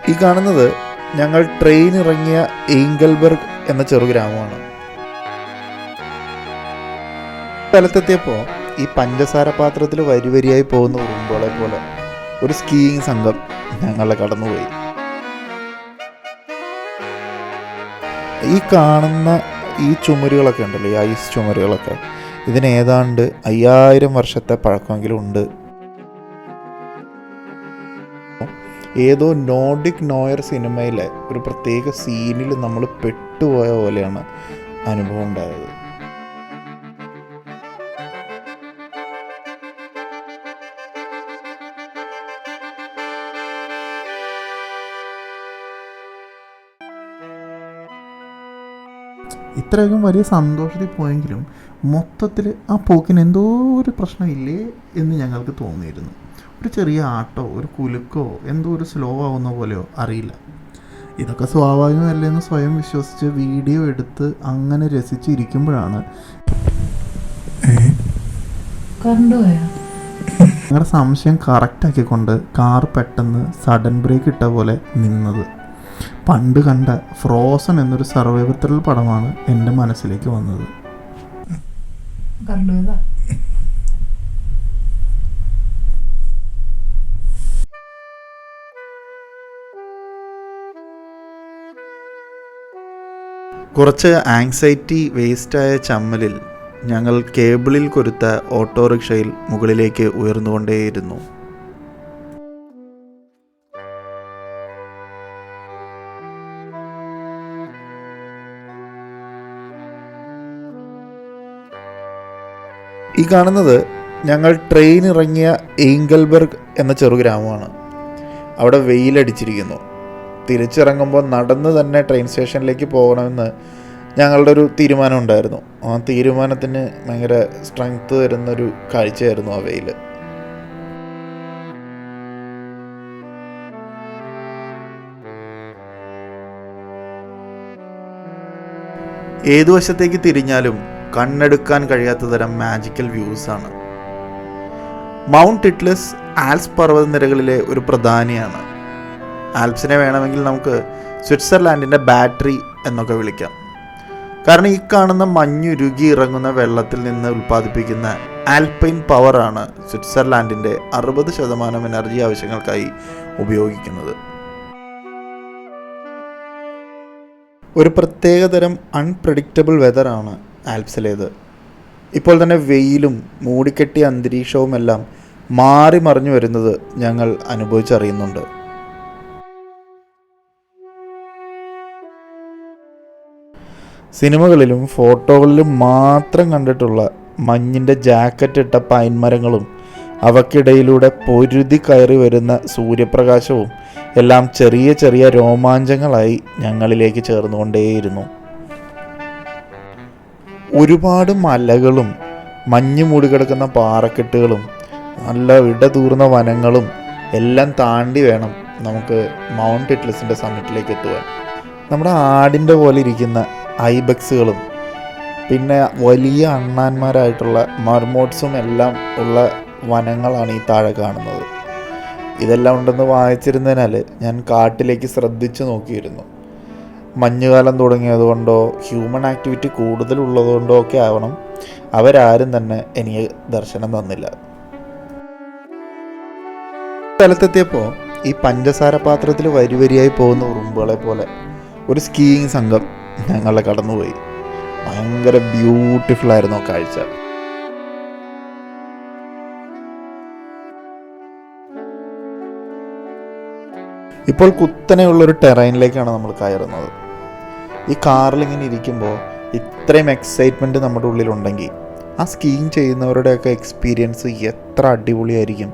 ഈ കാണുന്നത് ഞങ്ങൾ ട്രെയിൻ ഇറങ്ങിയ എയ്ങ്കൽബർഗ് എന്ന ചെറുഗ്രാമമാണ്. സ്ഥലത്തെത്തിയപ്പോൾ ഈ പഞ്ചസാര പാത്രത്തിൽ വരിവരിയായി പോകുന്ന ഉറുമ്പുകളെ പോലെ ഒരു സ്കീയിങ് സംഘം ഞങ്ങളെ കടന്നുപോയി. ഈ കാണുന്ന ഈ ചുമരുകളൊക്കെ ഉണ്ടല്ലോ, ഈ ഐസ് ചുമരുകളൊക്കെ, ഇതിന് ഏതാണ്ട് 5000 വർഷത്തെ പഴക്കമെങ്കിലും ഉണ്ട്. ഏതോ നോർഡിക് നോയർ സിനിമയിലെ ഒരു പ്രത്യേക സീനിൽ നമ്മൾ പെട്ടുപോയ പോലെയാണ് അനുഭവം ഉണ്ടായത്. ഇത്രയധികം വലിയ സന്തോഷത്തിൽ പോയെങ്കിലും മൊത്തത്തിൽ ആ പോക്കിന് എന്തോ ഒരു പ്രശ്നമില്ലേ എന്ന് ഞങ്ങൾക്ക് തോന്നിയിരുന്നു. ഒരു ചെറിയ ആട്ടോ, ഒരു കുലുക്കോ, എന്തോ ഒരു സ്ലോ ആവുന്ന പോലെയോ അറിയില്ല. ഇതൊക്കെ സ്വാഭാവികമല്ലെന്ന് സ്വയം വിശ്വസിച്ച് വീഡിയോ എടുത്ത് അങ്ങനെ രസിച്ചിരിക്കുമ്പോഴാണ് ഞങ്ങളുടെ സംശയം കറക്റ്റാക്കിക്കൊണ്ട് കാർ പെട്ടെന്ന് സഡൻ ബ്രേക്ക് ഇട്ട പോലെ നിന്നത്. പണ്ട് കണ്ട ഫ്രോസൺ എന്നൊരു സർവൈവൽ ത്രില്ലർ പടമാണ് എൻ്റെ മനസ്സിലേക്ക് വന്നത്. കുറച്ച് ആങ്സൈറ്റി വേസ്റ്റായ ചമ്മലിൽ ഞങ്ങൾ കേബിളിൽ കൊരുത്ത ഓട്ടോറിക്ഷയിൽ മുകളിലേക്ക് ഉയർന്നുകൊണ്ടേയിരുന്നു. ഈ കാണുന്നത് ഞങ്ങൾ ട്രെയിൻ ഇറങ്ങിയ എയ്ങ്കൽബർഗ് എന്ന ചെറുഗ്രാമമാണ്. അവിടെ വെയിലടിച്ചിരിക്കുന്നു. തിരിച്ചിറങ്ങുമ്പോൾ നടന്ന് തന്നെ ട്രെയിൻ സ്റ്റേഷനിലേക്ക് പോകണമെന്ന് ഞങ്ങളുടെ ഒരു തീരുമാനം ഉണ്ടായിരുന്നു. ആ തീരുമാനത്തിന് ഭയങ്കര സ്ട്രെങ്ത് തരുന്നൊരു കാഴ്ചയായിരുന്നു ആ വെയിൽ. ഏതു വശത്തേക്ക് തിരിഞ്ഞാലും കണ്ണെടുക്കാൻ കഴിയാത്ത തരം മാജിക്കൽ വ്യൂസാണ്. മൗണ്ട് ഇറ്റ്ലസ് ആൽപ്സ് പർവ്വതനിരകളിലെ ഒരു പ്രധാനിയാണ്. ആൽപ്സിനെ വേണമെങ്കിൽ നമുക്ക് സ്വിറ്റ്സർലാൻഡിൻ്റെ ബാറ്ററി എന്നൊക്കെ വിളിക്കാം. കാരണം ഈ കാണുന്ന മഞ്ഞുരുകി ഇറങ്ങുന്ന വെള്ളത്തിൽ നിന്ന് ഉൽപ്പാദിപ്പിക്കുന്ന ആൽപൈൻ പവറാണ് സ്വിറ്റ്സർലാൻഡിൻ്റെ 60% എനർജി ആവശ്യങ്ങൾക്കായി ഉപയോഗിക്കുന്നത്. ഒരു പ്രത്യേകതരം അൺപ്രഡിക്റ്റബിൾ വെതറാണ് ആൽപ്സിലേത്. ഇപ്പോൾ തന്നെ വെയിലും മൂടിക്കെട്ടിയ അന്തരീക്ഷവുമെല്ലാം മാറി മറിഞ്ഞു വരുന്നത് ഞങ്ങൾ അനുഭവിച്ചറിയുന്നുണ്ട്. സിനിമകളിലും ഫോട്ടോകളിലും മാത്രം കണ്ടിട്ടുള്ള മഞ്ഞിൻ്റെ ജാക്കറ്റ് ഇട്ട പൈൻ മരങ്ങളും അവക്കിടയിലൂടെ പൊരുതി കയറി വരുന്ന സൂര്യപ്രകാശവും എല്ലാം ചെറിയ ചെറിയ രോമാഞ്ചങ്ങളായി ഞങ്ങളിലേക്ക് ചേർന്നുകൊണ്ടേയിരുന്നു. ഒരുപാട് മലകളും മഞ്ഞ് മൂടിക്കിടക്കുന്ന പാറക്കെട്ടുകളും നല്ല ഇടതൂർന്ന വനങ്ങളും എല്ലാം താണ്ടി വേണം നമുക്ക് മൗണ്ട് ഇറ്റ്ലസിൻ്റെ സമ്മിറ്റിലേക്ക് എത്തുവാൻ. നമ്മുടെ ആടിൻ്റെ പോലെ ഇരിക്കുന്ന ഐബെക്സുകളും പിന്നെ വലിയ അണ്ണാന്മാരായിട്ടുള്ള മർമോട്ട്സും എല്ലാം ഉള്ള വനങ്ങളാണ് ഈ താഴെ കാണുന്നത്. ഇതെല്ലാം ഉണ്ടെന്ന് വായിച്ചിരുന്നതിനാൽ ഞാൻ കാട്ടിലേക്ക് ശ്രദ്ധിച്ചു നോക്കിയിരുന്നു. മഞ്ഞുകാലം തുടങ്ങിയതുകൊണ്ടോ ഹ്യൂമൻ ആക്ടിവിറ്റി കൂടുതലുള്ളതുകൊണ്ടോ ഒക്കെ ആവണം അവരാരും തന്നെ എനിക്ക് ദർശനം തന്നില്ല. സ്ഥലത്തെത്തിയപ്പോൾ ഈ പഞ്ചസാര പാത്രത്തിൽ വരിവരിയായി പോകുന്ന ഉറുമ്പുകളെ പോലെ ഒരു സ്കീയിങ് സംഘം ഞങ്ങളെ കടന്നുപോയി. ഭയങ്കര ബ്യൂട്ടിഫുൾ ആയിരുന്നു കാഴ്ച. ഇപ്പോൾ കുത്തനെയുള്ളൊരു ടെറൈനിലേക്കാണ് നമ്മൾ കയറുന്നത്. ഈ കാറിലിങ്ങനെ ഇരിക്കുമ്പോൾ ഇത്രയും എക്സൈറ്റ്മെൻറ്റ് നമ്മുടെ ഉള്ളിലുണ്ടെങ്കിൽ ആ സ്കീയിങ് ചെയ്യുന്നവരുടെയൊക്കെ എക്സ്പീരിയൻസ് എത്ര അടിപൊളിയായിരിക്കും.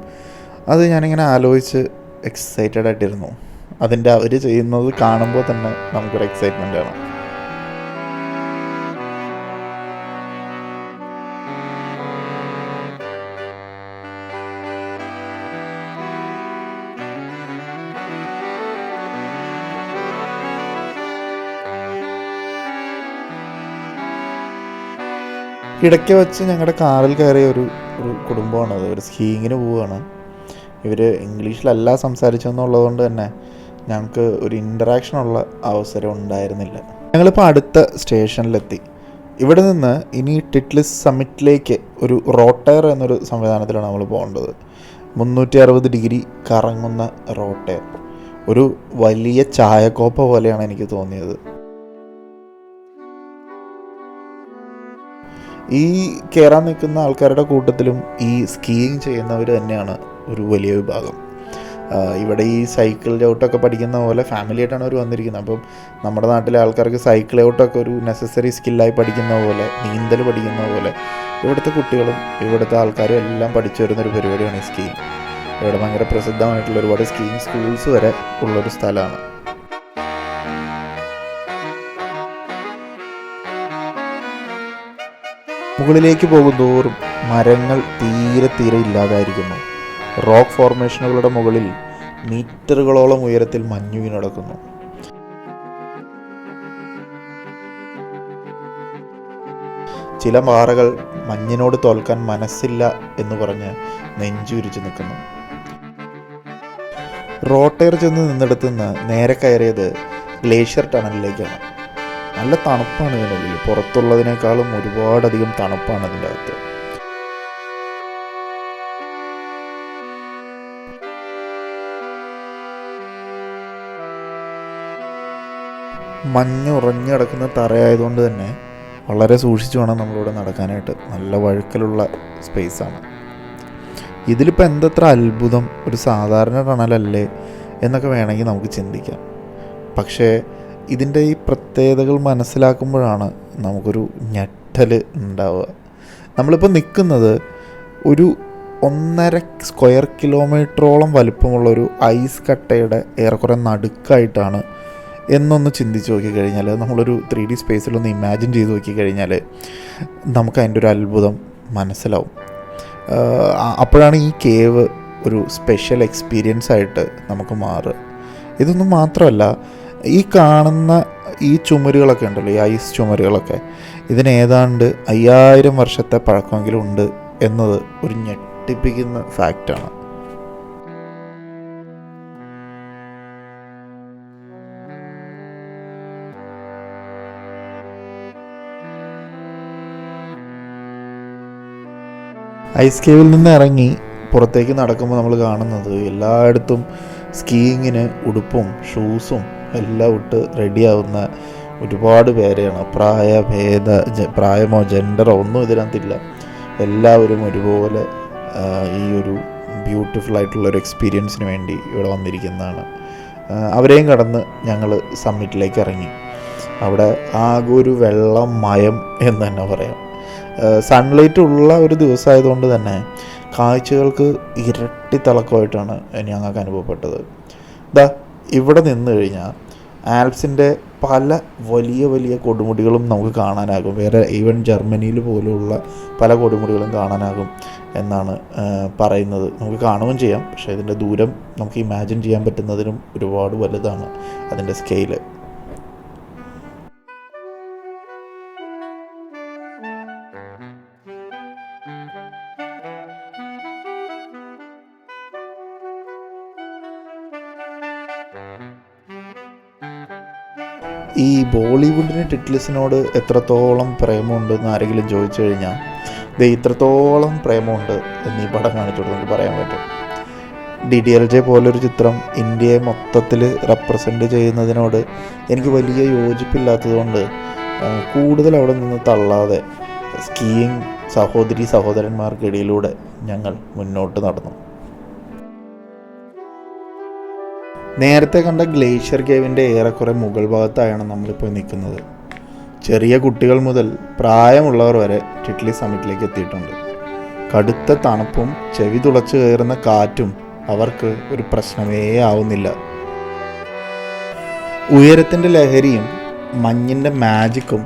അത് ഞാനിങ്ങനെ ആലോചിച്ച് എക്സൈറ്റഡ് ആയിട്ടിരുന്നു. അതിൻ്റെ അവർ ചെയ്യുന്നത് കാണുമ്പോൾ തന്നെ നമുക്കൊരു എക്സൈറ്റ്മെൻ്റ് ആണ്. ഇടയ്ക്ക് വെച്ച് ഞങ്ങളുടെ കാറിൽ കയറിയ ഒരു കുടുംബമാണത്. ഒരു സ്കീയിങ്ങിന് പോവുകയാണ്. ഇവർ ഇംഗ്ലീഷിലല്ല സംസാരിച്ചെന്നുള്ളത് കൊണ്ട് തന്നെ ഞങ്ങൾക്ക് ഒരു ഇൻറ്ററാക്ഷനുള്ള അവസരം ഉണ്ടായിരുന്നില്ല. ഞങ്ങളിപ്പോൾ അടുത്ത സ്റ്റേഷനിലെത്തി. ഇവിടെ നിന്ന് ഇനി ടിറ്റ്ലിസ് സമ്മിറ്റിലേക്ക് ഒരു റോട്ടയർ എന്നൊരു സംവിധാനത്തിലാണ് നമ്മൾ പോകേണ്ടത്. 360 ഡിഗ്രി കറങ്ങുന്ന റോട്ടയർ. ഒരു വലിയ ചായക്കോപ്പ പോലെയാണ് എനിക്ക് തോന്നിയത്. ഈ കയറാൻ നിൽക്കുന്ന ആൾക്കാരുടെ കൂട്ടത്തിലും ഈ സ്കീയിങ് ചെയ്യുന്നവർ തന്നെയാണ് ഒരു വലിയ വിഭാഗം. ഇവിടെ ഈ സൈക്കിൾ ചവിട്ടൊക്കെ പഠിക്കുന്ന പോലെ ഫാമിലി ആയിട്ടാണ് അവർ വന്നിരിക്കുന്നത്. അപ്പം നമ്മുടെ നാട്ടിലെ ആൾക്കാർക്ക് സൈക്കിൾ ചവിട്ടൊക്കെ ഒരു നെസസറി സ്കില്ലായി പഠിക്കുന്ന പോലെ, നീന്തൽ പഠിക്കുന്ന പോലെ ഇവിടുത്തെ കുട്ടികളും ഇവിടുത്തെ ആൾക്കാരും എല്ലാം പഠിച്ചു വരുന്നൊരു പരിപാടിയാണ് ഈ സ്കീയിങ്. ഇവിടെ ഭയങ്കര പ്രസിദ്ധമായിട്ടുള്ള ഒരുപാട് സ്കീയിങ് സ്കൂൾസ് വരെ ഉള്ളൊരു സ്ഥലമാണ്. മുകളിലേക്ക് പോകുന്തോറും മരങ്ങൾ തീരെ ഇല്ലാതായിരിക്കുന്നു. റോക്ക് ഫോർമേഷനുകളുടെ മുകളിൽ മീറ്ററുകളോളം ഉയരത്തിൽ മഞ്ഞു വീണ് കിടക്കുന്നു. ചില പാറകൾ മഞ്ഞിനോട് തോൽക്കാൻ മനസ്സില്ല എന്ന് പറഞ്ഞ് നെഞ്ചുരിച്ച് നിൽക്കുന്നു. റോട്ടയർ ചെന്ന് നിന്നിടത്തു നിന്ന് നേരെ കയറിയത് ഗ്ലേഷ്യർ ടണലിലേക്കാണ്. നല്ല തണുപ്പാണ് ഇതിനുള്ളിൽ, പുറത്തുള്ളതിനേക്കാളും ഒരുപാടധികം തണുപ്പാണ് അതിൻ്റെ അകത്ത്. മഞ്ഞ് ഉറഞ്ഞു കിടക്കുന്ന തറയായതുകൊണ്ട് തന്നെ വളരെ സൂക്ഷിച്ചു വേണം നമ്മളിവിടെ നടക്കാനായിട്ട്. നല്ല വഴുക്കലുള്ള സ്പേസാണ്. ഇതിലിപ്പോൾ എന്തത്ര അത്ഭുതം, ഒരു സാധാരണ ടണലല്ലേ എന്നൊക്കെ വേണമെങ്കിൽ നമുക്ക് ചിന്തിക്കാം. പക്ഷേ ഇതിൻ്റെ ഈ പ്രത്യേകതകൾ മനസ്സിലാക്കുമ്പോഴാണ് നമുക്കൊരു ഞെട്ടൽ ഉണ്ടാവുക. നമ്മളിപ്പോൾ നിൽക്കുന്നത് ഒരു 1.5 സ്ക്വയർ കിലോമീറ്ററോളം വലുപ്പമുള്ളൊരു ഐസ് കട്ടയുടെ ഏറെക്കുറെ നടുക്കായിട്ടാണ് എന്നൊന്ന് ചിന്തിച്ച് നോക്കിക്കഴിഞ്ഞാൽ, നമ്മളൊരു 3D സ്പേസിലൊന്ന് ഇമാജിൻ ചെയ്ത് നോക്കിക്കഴിഞ്ഞാൽ നമുക്ക് അതിൻ്റെ ഒരു അത്ഭുതം മനസ്സിലാവും. അപ്പോഴാണ് ഈ കേവ് ഒരു സ്പെഷ്യൽ എക്സ്പീരിയൻസ് ആയിട്ട് നമുക്ക് മാറുക. ഇതൊന്നും മാത്രമല്ല, ഈ കാണുന്ന ഈ ചുമരുകളൊക്കെ ഉണ്ടല്ലോ, ഈ ഐസ് ചുമരുകളൊക്കെ, ഇതിന് ഏതാണ്ട് 5000 വർഷത്തെ പഴക്കമെങ്കിലും ഉണ്ട് എന്നത് ഒരു ഞെട്ടിപ്പിക്കുന്ന ഫാക്റ്റാണ്. ഐസ് കേവിൽ നിന്ന് ഇറങ്ങി പുറത്തേക്ക് നടക്കുമ്പോൾ നമ്മൾ കാണുന്നത് എല്ലായിടത്തും സ്കീയിങ്ങിന് ഉടുപ്പും ഷൂസും എല്ലാം ഇട്ട് റെഡിയാവുന്ന ഒരുപാട് പേരെയാണ്. പ്രായമോ ജെൻഡറോ ഒന്നും ഇതിനകത്തില്ല. എല്ലാവരും ഒരുപോലെ ഈ ഒരു ബ്യൂട്ടിഫുൾ ആയിട്ടുള്ളൊരു എക്സ്പീരിയൻസിന് വേണ്ടി ഇവിടെ വന്നിരിക്കുന്നതാണ്. അവരെയും കടന്ന് ഞങ്ങൾ സമ്മിറ്റിലേക്ക് ഇറങ്ങി. അവിടെ ആകെ ഒരു വെള്ളം മയം എന്ന് തന്നെ പറയാം. സൺലൈറ്റ് ഉള്ള ഒരു ദിവസമായതുകൊണ്ട് തന്നെ കാഴ്ചകൾക്ക് ഇരട്ടി തിളക്കമായിട്ടാണ് ഞങ്ങൾക്ക് അനുഭവപ്പെട്ടത്. ഇവിടെ നിന്ന് കഴിഞ്ഞാൽ ആൽപ്സിൻ്റെ പല വലിയ കൊടുമുടികളും നമുക്ക് കാണാനാകും. വേറെ ഈവൻ ജർമ്മനിയിൽ പോലുള്ള പല കൊടുമുടികളും കാണാനാകും എന്നാണ് പറയുന്നത്. നമുക്ക് കാണുകയും ചെയ്യാം, പക്ഷേ ഇതിൻ്റെ ദൂരം നമുക്ക് ഇമാജിൻ ചെയ്യാൻ പറ്റുന്നതിനും ഒരുപാട് വലുതാണ് അതിൻ്റെ സ്കെയില്. ഈ ബോളിവുഡിന് ടിറ്റ്ലിസിനോട് എത്രത്തോളം പ്രേമമുണ്ടെന്ന് ആരെങ്കിലും ചോദിച്ചു കഴിഞ്ഞാൽ ഇത്രത്തോളം പ്രേമമുണ്ട് എന്നീ പടം കാണിച്ചോട്ട് നമുക്ക് പറയാൻ പറ്റും. DDLJ പോലൊരു ചിത്രം ഇന്ത്യയെ മൊത്തത്തിൽ റെപ്രസെൻ്റ് ചെയ്യുന്നതിനോട് എനിക്ക് വലിയ യോജിപ്പില്ലാത്തതുകൊണ്ട് കൂടുതൽ അവിടെ നിന്ന് തള്ളാതെ സ്കീയിങ് സഹോദരന്മാർക്കിടയിലൂടെ ഞങ്ങൾ മുന്നോട്ട് നടന്നു. നേരത്തെ കണ്ട ഗ്ലേഷ്യർ കേവിൻ്റെ ഏറെക്കുറെ മുകൾ ഭാഗത്തായാണ് നമ്മളിപ്പോൾ നിൽക്കുന്നത്. ചെറിയ കുട്ടികൾ മുതൽ പ്രായമുള്ളവർ വരെ ടിറ്റ്ലി സമ്മിറ്റിലേക്ക് എത്തിയിട്ടുണ്ട്. കടുത്ത തണുപ്പും ചെവി തുളച്ചു കയറുന്ന കാറ്റും അവർക്ക് ഒരു പ്രശ്നമേ ആവുന്നില്ല. ഉയരത്തിൻ്റെ ലഹരിയും മഞ്ഞിൻ്റെ മാജിക്കും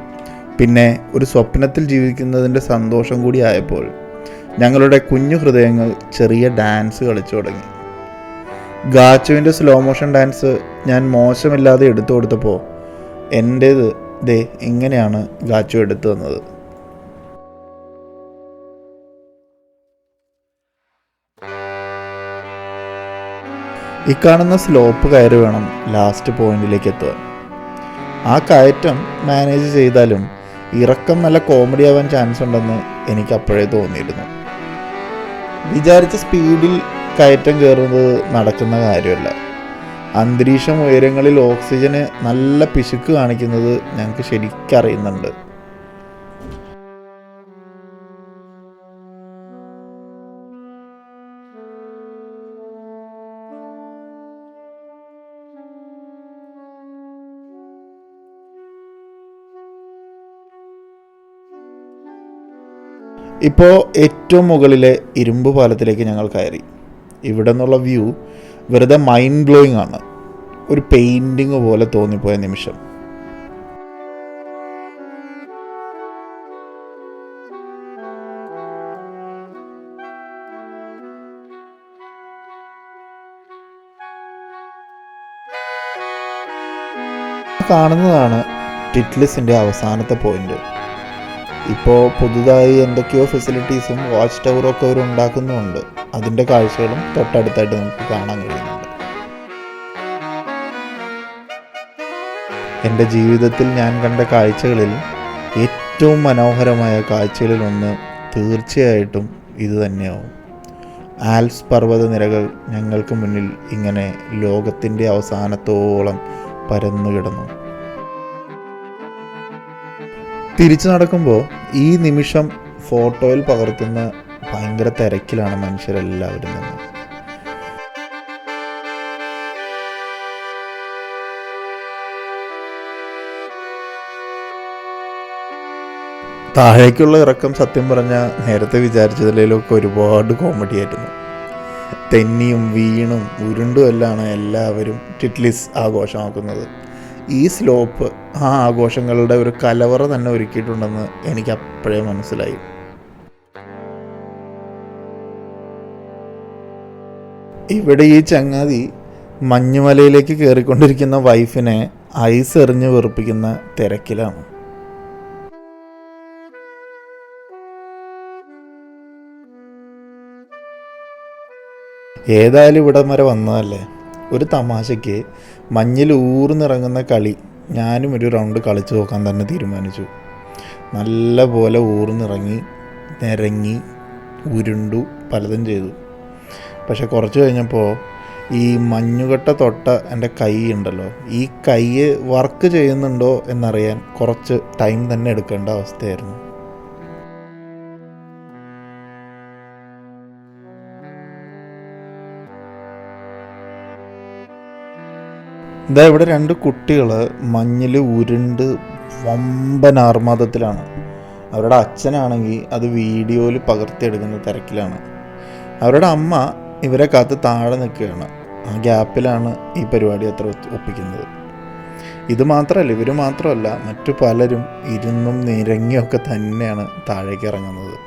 പിന്നെ ഒരു സ്വപ്നത്തിൽ ജീവിക്കുന്നതിൻ്റെ സന്തോഷം കൂടി ആയപ്പോൾ ഞങ്ങളുടെ കുഞ്ഞു ഹൃദയങ്ങൾ ചെറിയ ഡാൻസ് കളിച്ചു തുടങ്ങി. ഗാച്ചുവിൻ്റെ സ്ലോ മോഷൻ ഡാൻസ് ഞാൻ മോശമില്ലാതെ എടുത്തു കൊടുത്തപ്പോൾ എൻ്റേത് ഇങ്ങനെയാണ് ഗാച്ചു എടുത്തു തന്നത്. ഈ കാണുന്ന സ്ലോപ്പ് കയറി വേണം ലാസ്റ്റ് പോയിന്റിലേക്ക് എത്തുക. ആ കയറ്റം മാനേജ് ചെയ്താലും ഇറക്കം നല്ല കോമഡി ആവാൻ ചാൻസ് ഉണ്ടെന്ന് എനിക്ക് അപ്പോഴേ തോന്നിയിരുന്നു. വിചാരിച്ച സ്പീഡിൽ കയറ്റം കയറുന്നത് നടക്കുന്ന കാര്യമല്ല. അന്തരീക്ഷം ഉയരങ്ങളിൽ ഓക്സിജന് നല്ല പിശുക്ക് കാണിക്കുന്നത് ഞങ്ങൾക്ക് ശരിക്കറിയുന്നുണ്ട്. ഇപ്പോൾ ഏറ്റവും മുകളിലെ ഇരുമ്പ് പാലത്തിലേക്ക് ഞങ്ങൾ കയറി. ഇവിടെ നിന്നുള്ള വ്യൂ വെറുതെ മൈൻഡ് ബ്ലോയിങ് ആണ്. ഒരു പെയിൻറ്റിങ് പോലെ തോന്നിപ്പോയ നിമിഷം. കാണുന്നതാണ് ടിറ്റ്ലിസിൻ്റെ അവസാനത്തെ പോയിന്റ്. ഇപ്പോൾ പുതുതായി എന്തൊക്കെയോ ഫെസിലിറ്റീസും വാച്ച് ടവറും ഒക്കെ അവർ ഉണ്ടാക്കുന്നുമുണ്ട്. അതിൻ്റെ കാഴ്ചകളും തൊട്ടടുത്തായിട്ട് നമുക്ക് കാണാൻ കഴിയുന്നുണ്ട്. എൻ്റെ ജീവിതത്തിൽ ഞാൻ കണ്ട കാഴ്ചകളിൽ ഏറ്റവും മനോഹരമായ കാഴ്ചകളിലൊന്ന് തീർച്ചയായിട്ടും ഇത് തന്നെയാവും. ആൽപ്സ് പർവ്വതനിരകൾ ഞങ്ങൾക്ക് മുന്നിൽ ഇങ്ങനെ ലോകത്തിൻ്റെ അവസാനത്തോളം പരന്നു കിടന്നു. തിരിച്ചു നടക്കുമ്പോൾ ഈ നിമിഷം ഫോട്ടോയിൽ പകർത്തുന്ന ഭയങ്കര തിരക്കിലാണ് മനുഷ്യരെല്ലാവരും തന്നെ. താഴേക്കുള്ള ഇറക്കം സത്യം പറഞ്ഞാൽ നേരത്തെ വിചാരിച്ചതിലൊക്കെ ഒരുപാട് കോമഡി ആയിരുന്നു. തെന്നിയും വീണും ഉരുണ്ടും എല്ലാമാണ് എല്ലാവരും ടിറ്റ്ലിസ് ആഘോഷമാക്കുന്നത്. ഈ സ്ലോപ്പ് ആ ആഘോഷങ്ങളുടെ ഒരു കലവറ തന്നെ ഒരുക്കിയിട്ടുണ്ടെന്ന് എനിക്ക് അപ്പോഴേ മനസ്സിലായി. ഇവിടെ ഈ ചങ്ങാതി മഞ്ഞുമലയിലേക്ക് കയറിക്കൊണ്ടിരിക്കുന്ന വൈഫിനെ ഐസ് എറിഞ്ഞ് വെറുപ്പിക്കുന്ന തിരക്കിലാണ്. ഏതായാലും ഇവിടം വരെ വന്നതല്ലേ, ഒരു തമാശയ്ക്ക് മഞ്ഞിൽ ഊർന്നിറങ്ങുന്ന കളി ഞാനും ഒരു റൗണ്ട് കളിച്ചു നോക്കാൻ തന്നെ തീരുമാനിച്ചു. നല്ല പോലെ ഊർന്നിറങ്ങി നിരങ്ങി ഉരുണ്ടു പലതും ചെയ്തു. പക്ഷെ കുറച്ച് കഴിഞ്ഞപ്പോൾ ഈ മഞ്ഞുകട്ട തൊട്ട എൻ്റെ കൈ ഉണ്ടല്ലോ, ഈ കൈ വർക്ക് ചെയ്യുന്നുണ്ടോ എന്നറിയാൻ കുറച്ച് ടൈം തന്നെ എടുക്കേണ്ട അവസ്ഥയായിരുന്നു. ഇതാ ഇവിടെ 2 കുട്ടികൾ മഞ്ഞിൽ ഉരുണ്ട് വമ്പൻ ആർമാദത്തിലാണ്. അവരുടെ അച്ഛനാണെങ്കിൽ അത് വീഡിയോയിൽ പകർത്തിയെടുക്കുന്ന തിരക്കിലാണ്. അവരുടെ അമ്മ ഇവരെ കാത്ത് താഴെ നിൽക്കുകയാണ്. ആ ഗ്യാപ്പിലാണ് ഈ പരിപാടി അത്ര ഒപ്പിക്കുന്നത്. ഇത് മാത്രമല്ല, ഇവർ മാത്രമല്ല, മറ്റു പലരും ഇരുന്നും നിരങ്ങിയൊക്കെ തന്നെയാണ് താഴേക്ക് ഇറങ്ങുന്നത്.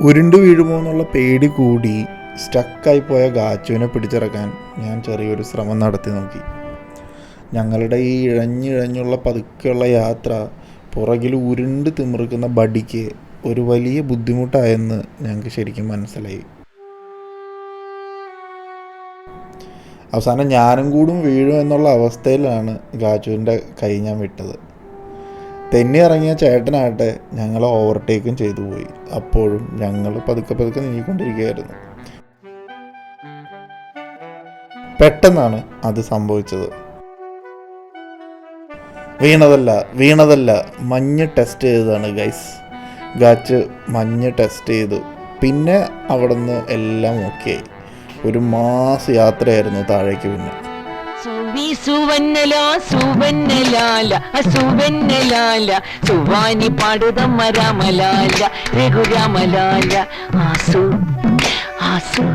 ഉരുണ്ടു വീഴുമോ എന്നുള്ള പേടി കൂടി സ്റ്റക്കായി പോയ ഗാച്ചുവിനെ പിടിച്ചിറക്കാൻ ഞാൻ ചെറിയൊരു ശ്രമം നടത്തി നോക്കി. ഞങ്ങളുടെ ഈ ഇഴഞ്ഞിഴഞ്ഞുള്ള പതുക്കെയുള്ള യാത്ര പുറകിൽ ഉരുണ്ട് തിമിർക്കുന്ന ബഡിക്ക് ഒരു വലിയ ബുദ്ധിമുട്ടായെന്ന് ഞങ്ങൾക്ക് ശരിക്കും മനസ്സിലായി. അവസാനം ഞാനും കൂടും വീഴും എന്നുള്ള അവസ്ഥയിലാണ് ഗാച്ചുവിൻ്റെ കൈ ഞാൻ വിട്ടത്. തെന്നി ഇറങ്ങിയ ചേട്ടനാകട്ടെ ഞങ്ങളെ ഓവർടേക്കും ചെയ്തു പോയി. അപ്പോഴും ഞങ്ങൾ പതുക്കെ നീങ്ങിക്കൊണ്ടിരിക്കുകയായിരുന്നു. പെട്ടെന്നാണ് അത് സംഭവിച്ചത്. വീണതല്ല മഞ്ഞ് ടെസ്റ്റ് ചെയ്തതാണ് ഗൈസ്. ഗാച്ച് മഞ്ഞ് ടെസ്റ്റ് ചെയ്തു. പിന്നെ അവിടെ നിന്ന് എല്ലാം ഓക്കെ ആയി. ഒരു മാസ യാത്രയായിരുന്നു താഴേക്ക്. പിന്നെ സുവാനി പാടുതമ്മ രാമലാല രഘുരാമലാല ആസു ആസു.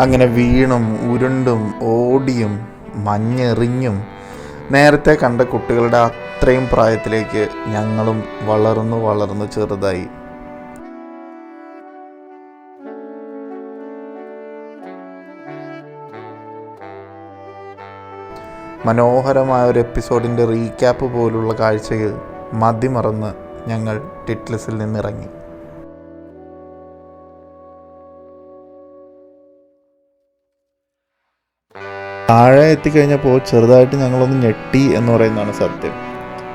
അങ്ങനെ വീണും ഉരുണ്ടും ഓടിയും മഞ്ഞെറിഞ്ഞും നേരത്തെ കണ്ട കുട്ടികളുടെ അത്രയും പ്രായത്തിലേക്ക് ഞങ്ങളും വളർന്നു ചെറുതായി. മനോഹരമായ ഒരു എപ്പിസോഡിൻ്റെ റീക്യാപ്പ് പോലുള്ള കാഴ്ചയിൽ മതിമറന്ന് ഞങ്ങൾ ടിറ്റ്ലിസിൽ നിന്നിറങ്ങി. താഴെ എത്തിക്കഴിഞ്ഞപ്പോൾ ചെറുതായിട്ട് ഞങ്ങളൊന്ന് ഞെട്ടി എന്ന് പറയുന്നതാണ് സത്യം.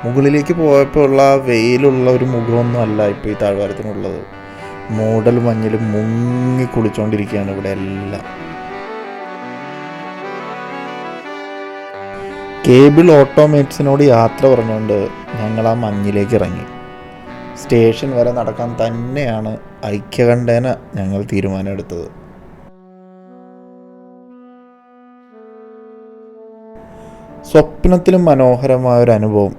മുകളിലേക്ക് പോയപ്പോൾ ഉള്ള ആ വെയിലുള്ള ഒരു മുഖമൊന്നും അല്ല ഇപ്പോൾ ഈ താഴ്വാരത്തിനുള്ളത്. മൂടൽ മഞ്ഞിൽ മുങ്ങി കുളിച്ചുകൊണ്ടിരിക്കുകയാണ് ഇവിടെ എല്ലാം. കേബിൾ ഓട്ടോമേറ്റ്സിനോട് യാത്ര പറഞ്ഞുകൊണ്ട് ഞങ്ങൾ ആ മഞ്ഞിലേക്ക് ഇറങ്ങി. സ്റ്റേഷൻ വരെ നടക്കാൻ തന്നെയാണ് ഐക്യകണ്ഠേന ഞങ്ങൾ തീരുമാനമെടുത്തത്. സ്വപ്നത്തിലും മനോഹരമായൊരു അനുഭവം.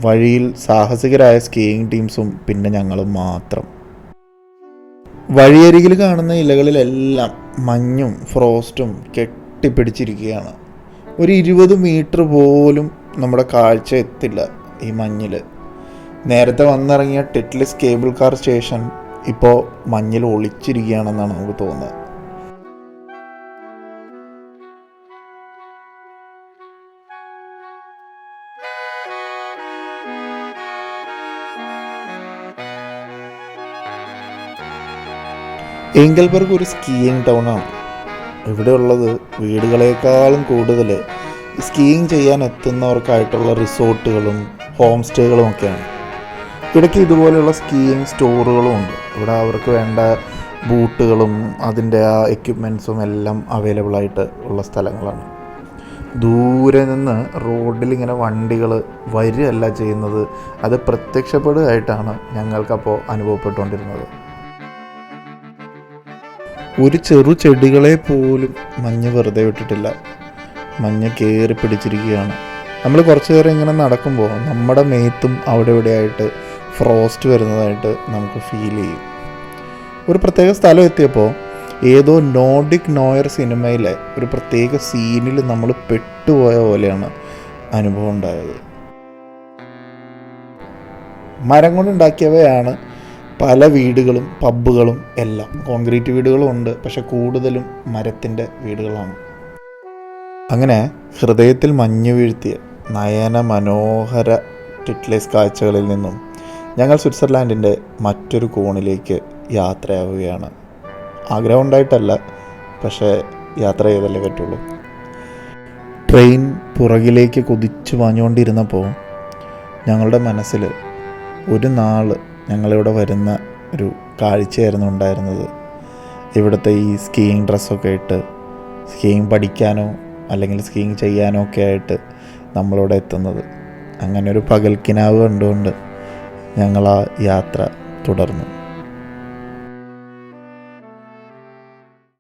വഴിയിൽ സാഹസികരായ സ്കീയിങ് ടീംസും പിന്നെ ഞങ്ങളും മാത്രം. വഴിയരികിൽ കാണുന്ന ഇലകളിലെല്ലാം മഞ്ഞും ഫ്രോസ്റ്റും കെട്ടിപ്പിടിച്ചിരിക്കുകയാണ്. ഒരു 20 മീറ്റർ പോലും നമ്മുടെ കാഴ്ച എത്തില്ല ഈ മഞ്ഞിൽ. നേരത്തെ വന്നിറങ്ങിയ ടിറ്റ്ലിസ് കേബിൾ കാർ സ്റ്റേഷൻ ഇപ്പോൾ മഞ്ഞിൽ ഒളിച്ചിരിക്കുകയാണെന്നാണ് നമുക്ക് തോന്നുന്നത്. ഏംഗൽബർഗ് ഒരു സ്കീയിങ് ടൗണാണ്. ഇവിടെയുള്ളത് വീടുകളേക്കാളും കൂടുതൽ സ്കീയിങ് ചെയ്യാൻ എത്തുന്നവർക്കായിട്ടുള്ള റിസോർട്ടുകളും ഹോം സ്റ്റേകളും ഒക്കെയാണ്. ഇടയ്ക്ക് ഇതുപോലെയുള്ള സ്കീയിങ് സ്റ്റോറുകളും ഉണ്ട്. ഇവിടെ അവർക്ക് വേണ്ട ബൂട്ടുകളും അതിൻ്റെ ആ എക്യുപ്മെൻറ്റ്സും എല്ലാം അവൈലബിൾ ആയിട്ട് ഉള്ള സ്ഥലങ്ങളാണ്. ദൂരെ നിന്ന് റോഡിൽ ഇങ്ങനെ വണ്ടികൾ വരികയല്ല ചെയ്യുന്നത്, അത് പ്രത്യക്ഷപ്പെടുകയായിട്ടാണ് ഞങ്ങൾക്കപ്പോൾ അനുഭവപ്പെട്ടുകൊണ്ടിരുന്നത്. ഒരു ചെറു ചെടികളെ പോലും മഞ്ഞ് വെറുതെ വിട്ടിട്ടില്ല. മഞ്ഞ് കയറി പിടിച്ചിരിക്കുകയാണ്. നമ്മൾ കുറച്ച് നേരം ഇങ്ങനെ നടക്കുമ്പോൾ നമ്മുടെ മേത്തും അവിടെ ഇവിടെയായിട്ട് ഫ്രോസ്റ്റ് വരുന്നതായിട്ട് നമുക്ക് ഫീൽ ചെയ്യും. ഒരു പ്രത്യേക സ്ഥലം എത്തിയപ്പോൾ ഏതോ നോർഡിക് നോയർ സിനിമയിലെ ഒരു പ്രത്യേക സീനിൽ നമ്മൾ പെട്ടുപോയ പോലെയാണ് അനുഭവം ഉണ്ടായത്. മരം കൊണ്ടുണ്ടാക്കിയവയാണ് പല വീടുകളും പബ്ബുകളും എല്ലാം. കോൺക്രീറ്റ് വീടുകളും ഉണ്ട്, പക്ഷെ കൂടുതലും മരത്തിൻ്റെ വീടുകളാണ്. അങ്ങനെ ഹൃദയത്തിൽ മഞ്ഞു വീഴ്ത്തിയ നയന മനോഹര ടിറ്റ്ലിസ് കാഴ്ചകളിൽ നിന്നും ഞങ്ങൾ സ്വിറ്റ്സർലാൻഡിൻ്റെ മറ്റൊരു കോണിലേക്ക് യാത്രയാവുകയാണ്. ആഗ്രഹം ഉണ്ടായിട്ടല്ല, പക്ഷേ യാത്ര ചെയ്തല്ലേ പറ്റുള്ളൂ. ട്രെയിൻ പുറകിലേക്ക് കുതിച്ചു പാഞ്ഞുകൊണ്ടിരുന്നപ്പോൾ ഞങ്ങളുടെ മനസ്സിൽ ഒരു നാൾ ഞങ്ങളിവിടെ വരുന്ന ഒരു കാഴ്ചയായിരുന്നു ഉണ്ടായിരുന്നത്. ഇവിടുത്തെ ഈ സ്കീയിങ് ഡ്രസ്സൊക്കെ ഇട്ട് സ്കീയിങ് പഠിക്കാനോ അല്ലെങ്കിൽ സ്കീയിങ് ചെയ്യാനോ ഒക്കെ ആയിട്ട് നമ്മളിവിടെ എത്തുന്നത്. അങ്ങനെ ഒരു പകൽക്കിനാവ് കണ്ടുകൊണ്ട് ഞങ്ങൾ ആ യാത്ര തുടർന്നു.